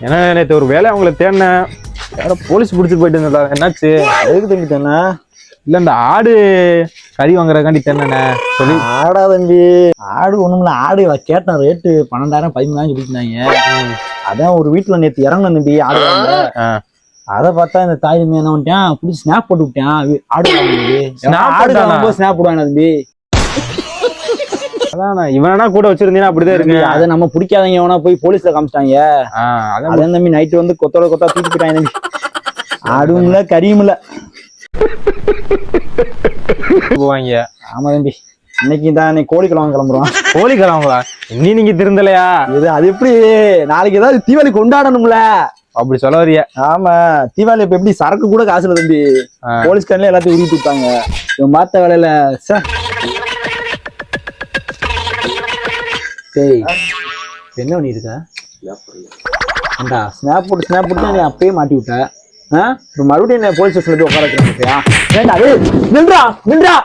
ஏன்னா நேற்று ஒரு வேலை அவங்கள தேடினேன், யாரோ போலீஸ் பிடிச்சிட்டு போயிட்டு இருந்தா. என்னாச்சு? எதுக்கு தம்பி தேண்ணா? இல்ல இந்த ஆடு கறி வாங்குறதுக்காண்டி தேடினேண்ணே சொல்லி. ஆடா தம்பி, ஆடு ஒண்ணுமில்ல. ஆடு கேட்டேன், ரேட்டு 12,000 13,000 சொல்லியிருந்தாங்க. அதான் ஒரு வீட்டுல நேற்று இறங்கணும் தம்பி ஆடு வாங்க. அதை பார்த்தா இந்த தாய் தம்பி என்ன பண்ணிட்டான், புடிச்சு ஸ்னாப் போட்டு விட்டான். ஆடு ஆடு வாங்கும்போது ஸ்னாப் போடுவாங்க தம்பி. அதான் இவனா கூட வச்சிருந்தீங்கன்னா அப்படிதான் இருக்கு. அதை நம்ம பிடிக்காதவங்க எவனா போய் போலீஸ்ல காமிச்சிட்டாங்க. அதான் தம்பி நைட்டு வந்து கொத்தோட கொத்தா தூக்கி போயிட்டாங்க தம்பி. ஆடும் இல்ல கறியும் இல்ல போவாங்க. ஆமா தம்பி, இன்னைக்கு தான் கோழி கிழமை கிளம்புறோம். கோழி கிழமைங்களா? இன்னி நீங்க திருந்தலையா? இது அது எப்படி நாளைக்கு ஏதாவது தீபாவளி கொண்டாடணும்ல. அப்படி சொல்ல வரிய? ஆமா, தீபாவளி இப்ப எப்படி சரக்கு கூட காசு இல்ல தம்பி. போலீஸ்காரங்களே எல்லாத்தையும் உருவிட்டு விட்டாங்க. இவன் பார்த்த வேலையில என்ன பண்ணிருக்க? ஸ்னாப் போட்டு நீ அப்பயே மாட்டி விட்ட. இப்ப மறுபடியும் போலீஸ் ஸ்டேஷன்ல போய் உட்கார வச்சிருக்கியா? நின்றா.